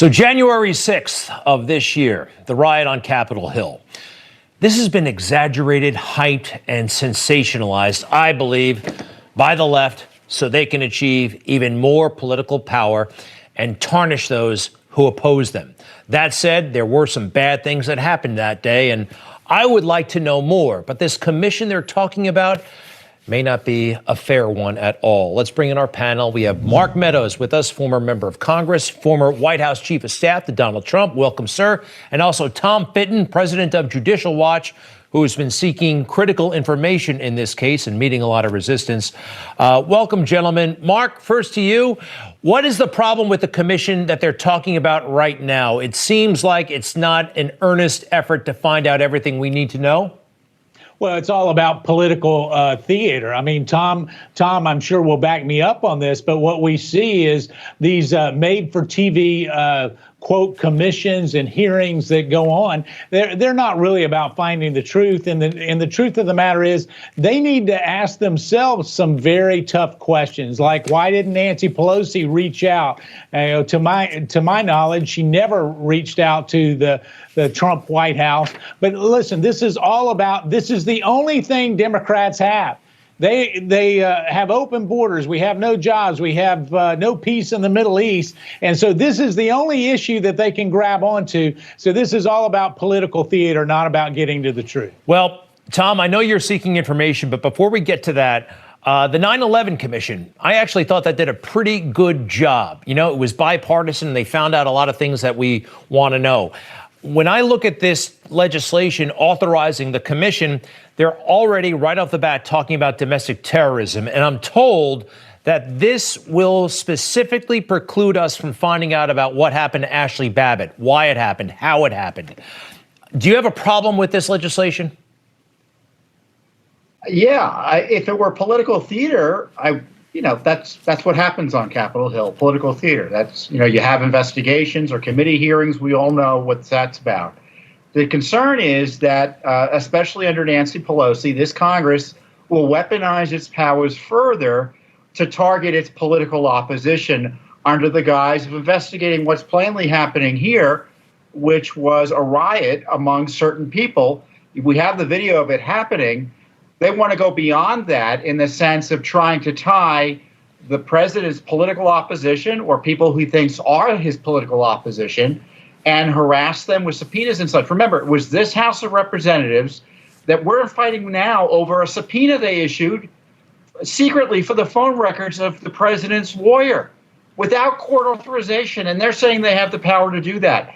So January 6th of this year, the riot on Capitol Hill. This has been exaggerated, hyped, and sensationalized, I believe, by the left so they can achieve even more political power and tarnish those who oppose them. That said, there were some bad things that happened that day, and I would like to know more. But this commission they're talking about may not be a fair one at all. Let's bring in our panel. We have Mark Meadows with us, former member of Congress, former White House chief of staff to Donald Trump. Welcome, sir. And also Tom Fitton, president of Judicial Watch, who has been seeking critical information in this case and meeting a lot of resistance. Welcome, gentlemen. Mark, first to you. What is the problem with the commission that they're talking about right now? It seems like it's not an earnest effort to find out everything we need to know. Well, it's all about political theater. I mean, Tom, I'm sure will back me up on this, but what we see is these made-for-TV quote commissions and hearings that go on. They're not really about finding the truth, and the truth of the matter is they need to ask themselves some very tough questions, like why didn't Nancy Pelosi reach out? To my knowledge, she never reached out to the Trump White House. But listen, this is the only thing Democrats have. They have open borders. We have no jobs. We have no peace in the Middle East. And so this is the only issue that they can grab onto. So this is all about political theater, not about getting to the truth. Well, Tom, I know you're seeking information, but before we get to that, the 9/11 Commission, I actually thought that did a pretty good job. You know, it was bipartisan, and they found out a lot of things that we want to know. When I look at this legislation authorizing the commission, they're already right off the bat talking about domestic terrorism. And I'm told that this will specifically preclude us from finding out about what happened to Ashley Babbitt, why it happened, how it happened. Do you have a problem with this legislation? Yeah, if it were political theater, that's what happens on Capitol Hill, political theater. That's, you have investigations or committee hearings. We all know what that's about. The concern is that, especially under Nancy Pelosi, this Congress will weaponize its powers further to target its political opposition under the guise of investigating what's plainly happening here, which was a riot among certain people. We have the video of it happening. They want to go beyond that in the sense of trying to tie the president's political opposition or people who he thinks are his political opposition and harass them with subpoenas and such. Remember, it was this House of Representatives that we're fighting now over a subpoena they issued secretly for the phone records of the president's lawyer without court authorization. And they're saying they have the power to do that.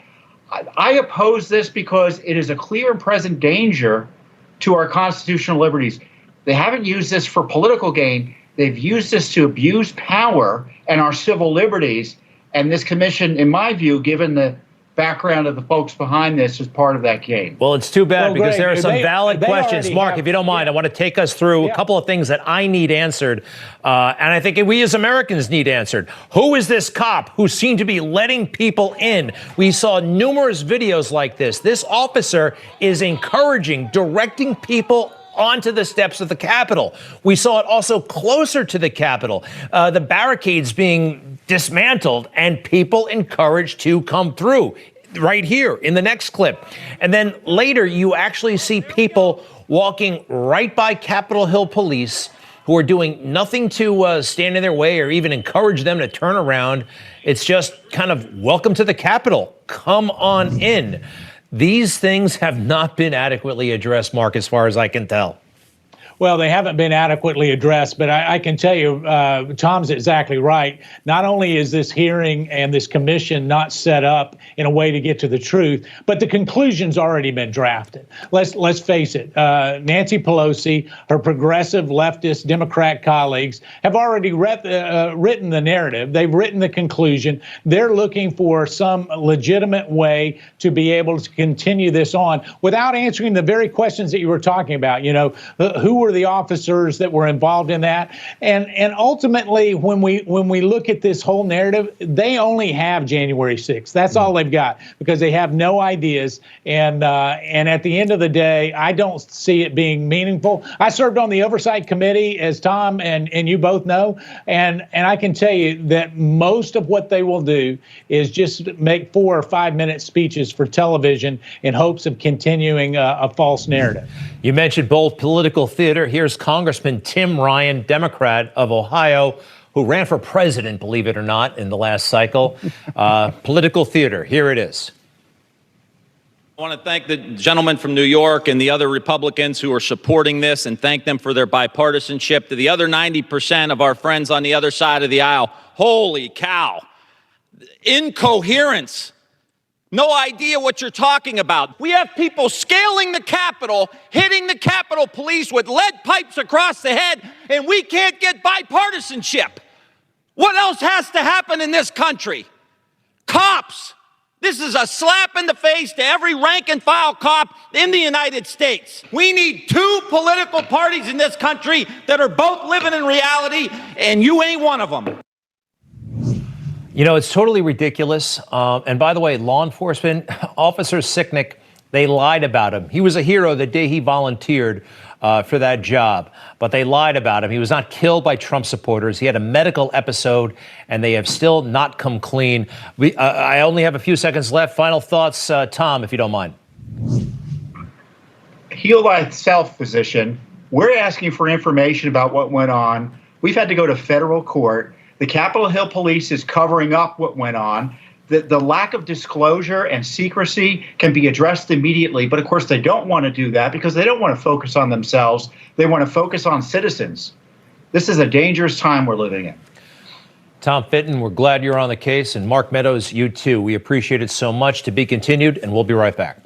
I oppose this because it is a clear and present danger to our constitutional liberties. They haven't used this for political gain. They've used this to abuse power and our civil liberties. And this commission, in my view, given the background of the folks behind this, is part of that game. Well, it's too bad because there are some valid questions. Mark, if you don't mind, I want to take us through a couple of things that I need answered. And I think we as Americans need answered. Who is this cop who seemed to be letting people in? We saw numerous videos like this. This officer is encouraging, directing people onto the steps of the Capitol. We saw it also closer to the Capitol, the barricades being dismantled and people encouraged to come through right here in the next clip. And then later you actually see people walking right by Capitol Hill police who are doing nothing to stand in their way or even encourage them to turn around. It's just kind of welcome to the Capitol. Come on in. These things have not been adequately addressed, Mark, as far as I can tell. Well, they haven't been adequately addressed, but I can tell you, Tom's exactly right. Not only is this hearing and this commission not set up in a way to get to the truth, but the conclusion's already been drafted. Let's face it. Nancy Pelosi, her progressive leftist Democrat colleagues have already written the narrative. They've written the conclusion. They're looking for some legitimate way to be able to continue this on without answering the very questions that you were talking about. Who were the officers that were involved in that? And ultimately, when we look at this whole narrative, they only have January 6th. That's all they've got, because they have no ideas. And at the end of the day, I don't see it being meaningful. I served on the Oversight Committee, as Tom and you both know, and I can tell you that most of what they will do is just make 4 or 5 minute speeches for television in hopes of continuing a false narrative. You mentioned bold political theater. Here's Congressman Tim Ryan, Democrat of Ohio, who ran for president, believe it or not, in the last cycle. Political theater, here it is. I want to thank the gentleman from New York and the other Republicans who are supporting this, and thank them for their bipartisanship. To the other 90% of our friends on the other side of the aisle, holy cow. Incoherence. No idea what you're talking about. We have people scaling the Capitol, hitting the Capitol Police with lead pipes across the head, and we can't get bipartisanship. What else has to happen in this country? Cops. This is a slap in the face to every rank and file cop in the United States. We need 2 political parties in this country that are both living in reality, and you ain't one of them. You know, it's totally ridiculous. And by the way, law enforcement, Officer Sicknick, they lied about him. He was a hero the day he volunteered for that job, but they lied about him. He was not killed by Trump supporters. He had a medical episode, and they have still not come clean. I only have a few seconds left. Final thoughts, Tom, if you don't mind. Heal thyself, physician. We're asking for information about what went on. We've had to go to federal court. The Capitol Hill Police is covering up what went on. The lack of disclosure and secrecy can be addressed immediately. But of course, they don't want to do that because they don't want to focus on themselves. They want to focus on citizens. This is a dangerous time we're living in. Tom Fitton, we're glad you're on the case. And Mark Meadows, you too. We appreciate it so much. To be continued, and we'll be right back.